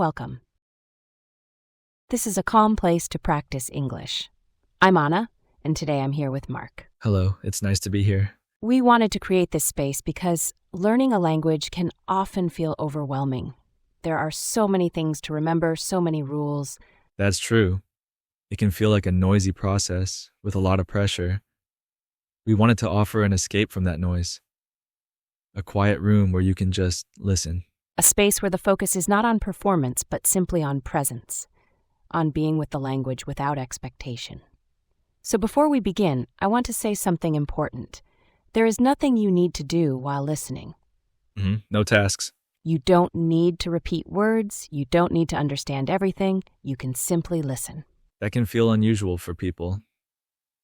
welcome. This is a calm place to practice English. I'm Anna, and today I'm here with Mark. Hello, it's nice to be here. We wanted to create this space because learning a language can often feel overwhelming. There are so many things to remember, so many rules. That's true. It can feel like a noisy process with a lot of pressure. We wanted to offer an escape from that noise. A quiet room where you can just listen. A space where the focus is not on performance, but simply on presence, on being with the language without expectation. So before we begin, I want to say something important. There is nothing you need to do while listening. No tasks. You don't need to repeat words. You don't need to understand everything. You can simply listen. That can feel unusual for people.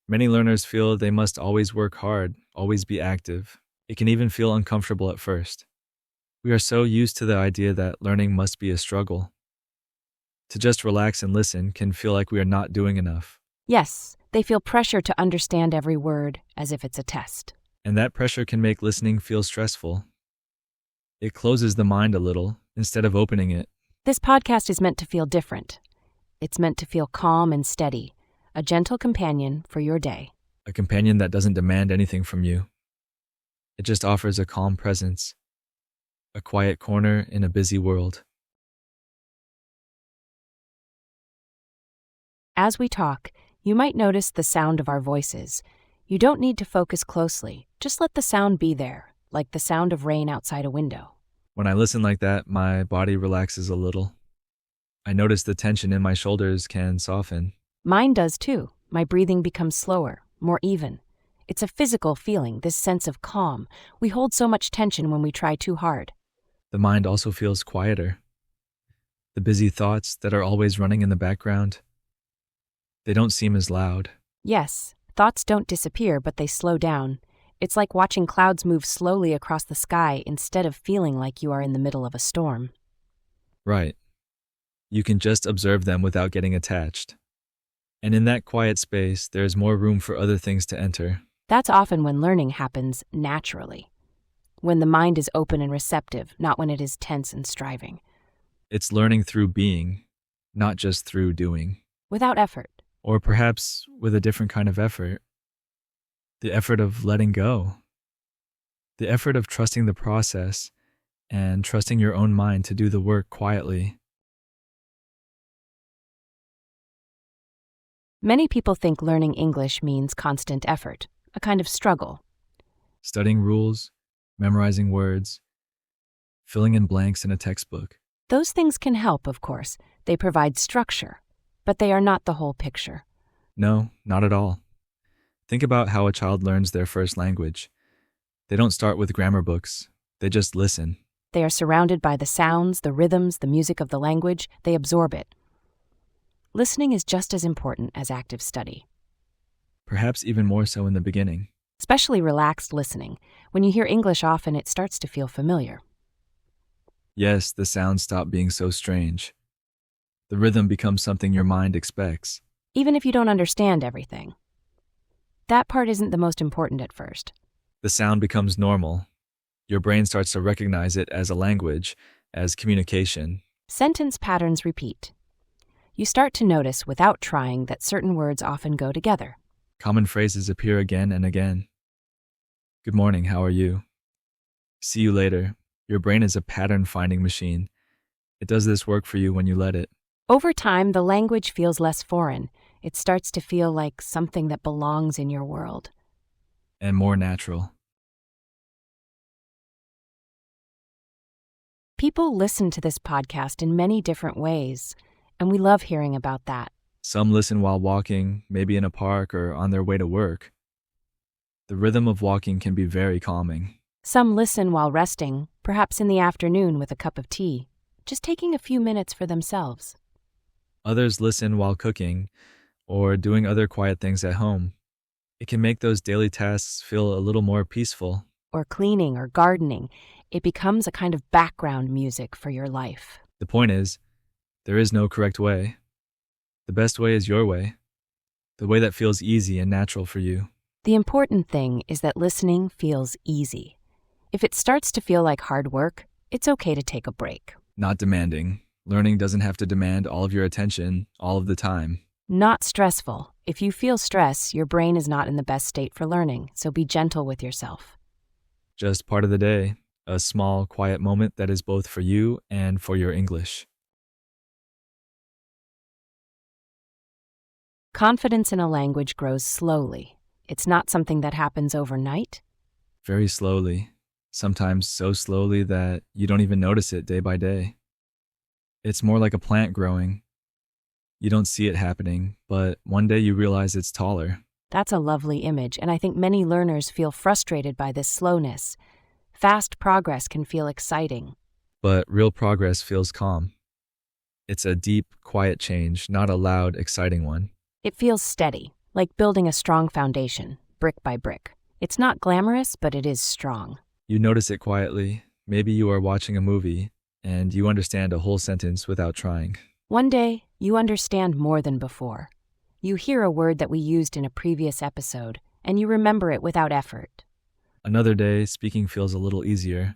Many learners feel they must always work hard, always be active. It can even feel uncomfortable at first. We are so used to the idea that learning must be a struggle. To just relax and listen can feel like we are not doing enough. Yes, they feel pressure to understand every word as if it's a test. And that pressure can make listening feel stressful. It closes the mind a little instead of opening it. This podcast is meant to feel different. It's meant to feel calm and steady, a gentle companion for your day. A companion that doesn't demand anything from you. It just offers a calm presence, a quiet corner in a busy world. As we talk, you might notice the sound of our voices. You don't need to focus closely. Just let the sound be there, like the sound of rain outside a window. When I listen like that, my body relaxes a little. I notice the tension in my shoulders can soften. Mine does too. My breathing becomes slower, more even. It's a physical feeling, this sense of calm. We hold so much tension when we try too hard. The mind also feels quieter. The busy thoughts that are always running in the background, they don't seem as loud. Yes, thoughts don't disappear, but they slow down. It's like watching clouds move slowly across the sky instead of feeling like you are in the middle of a storm. Right. You can just observe them without getting attached. And in that quiet space, there's more room for other things to enter. That's often when learning happens naturally. When the mind is open and receptive, not when it is tense and striving. It's learning through being, not just through doing. Without effort. Or perhaps with a different kind of effort. The effort of letting go. The effort of trusting the process and trusting your own mind to do the work quietly. Many people think learning English means constant effort, a kind of struggle. Studying rules, memorizing words, filling in blanks in a textbook. Those things can help, of course. They provide structure, but they are not the whole picture. No, not at all. Think about how a child learns their first language. They don't start with grammar books. They just listen. They are surrounded by the sounds, the rhythms, the music of the language. They absorb it. Listening is just as important as active study. Perhaps even more so in the beginning. Especially relaxed listening. When you hear English often, it starts to feel familiar. Yes, the sounds stop being so strange. The rhythm becomes something your mind expects. Even if you don't understand everything. That part isn't the most important at first. The sound becomes normal. Your brain starts to recognize it as a language, as communication. Sentence patterns repeat. You start to notice without trying that certain words often go together. Common phrases appear again and again. Good morning, how are you? See you later. Your brain is a pattern-finding machine. It does this work for you when you let it. Over time, the language feels less foreign. It starts to feel like something that belongs in your world. And more natural. People listen to this podcast in many different ways, and we love hearing about that. Some listen while walking, maybe in a park or on their way to work. The rhythm of walking can be very calming. Some listen while resting, perhaps in the afternoon with a cup of tea, just taking a few minutes for themselves. Others listen while cooking or doing other quiet things at home. It can make those daily tasks feel a little more peaceful. Or cleaning or gardening. It becomes a kind of background music for your life. The point is, there is no correct way. The best way is your way. The way that feels easy and natural for you. The important thing is that listening feels easy. If it starts to feel like hard work, it's okay to take a break. Not demanding, Learning doesn't have to demand all of your attention all of the time. Not stressful. If you feel stress, your brain is not in the best state for learning, so be gentle with yourself. Just part of the day, a small, quiet moment that is both for you and for your English. Confidence in a language grows slowly. It's not something that happens overnight. Very slowly, sometimes so slowly that you don't even notice it day by day. It's more like a plant growing. You don't see it happening, but one day you realize it's taller. That's a lovely image, and I think many learners feel frustrated by this slowness. Fast progress can feel exciting. But real progress feels calm. It's a deep, quiet change, not a loud, exciting one. It feels steady, like building a strong foundation, brick by brick. It's not glamorous, but it is strong. You notice it quietly. Maybe you are watching a movie, and you understand a whole sentence without trying. One day, you understand more than before. You hear a word that we used in a previous episode, and you remember it without effort. Another day, speaking feels a little easier.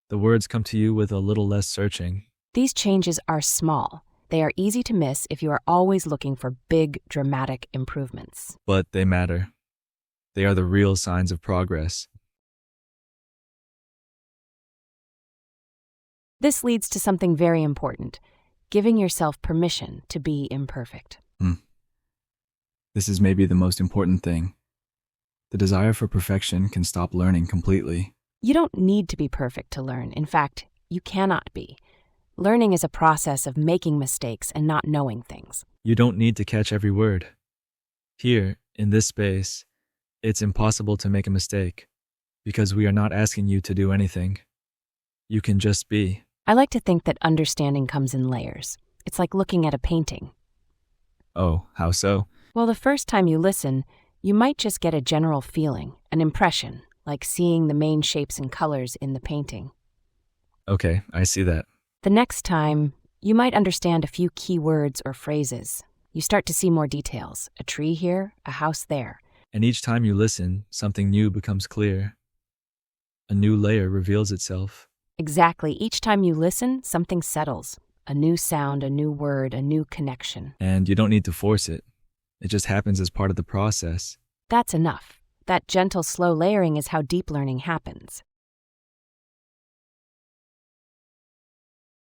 The words come to you with a little less searching. These changes are small. They are easy to miss if you are always looking for big, dramatic improvements. But they matter. They are the real signs of progress. This leads to something very important, giving yourself permission to be imperfect. This is maybe the most important thing. The desire for perfection can stop learning completely. You don't need to be perfect to learn. In fact, you cannot be. Learning is a process of making mistakes and not knowing things. You don't need to catch every word. Here, in this space, it's impossible to make a mistake because we are not asking you to do anything. You can just be. I like to think that understanding comes in layers. It's like looking at a painting. Oh, how so? Well, the first time you listen, you might just get a general feeling, an impression, like seeing the main shapes and colors in the painting. Okay, I see that. The next time, you might understand a few key words or phrases. You start to see more details, a tree here, a house there. And each time you listen, something new becomes clear. A new layer reveals itself. Exactly. Each time you listen, something settles. A new sound, a new word, a new connection. And you don't need to force it. It just happens as part of the process. That's enough. That gentle, slow layering is how deep learning happens.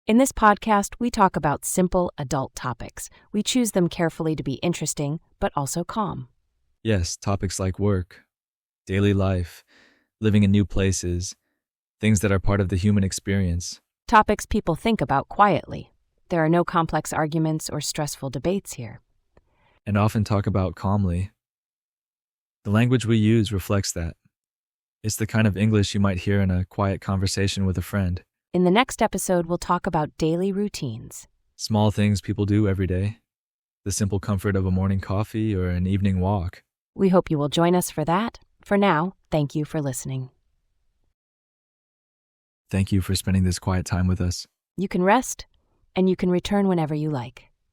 In this podcast, we talk about simple adult topics. We choose them carefully to be interesting, but also calm. Yes, topics like work, daily life, living in new places, things that are part of the human experience. Topics people think about quietly. There are no complex arguments or stressful debates here. And often talk about calmly. The language we use reflects that. It's the kind of English you might hear in a quiet conversation with a friend. In the next episode, we'll talk about daily routines. Small things people do every day. The simple comfort of a morning coffee or an evening walk. We hope you will join us for that. For now, thank you for listening. Thank you for spending this quiet time with us. You can rest, and you can return whenever you like.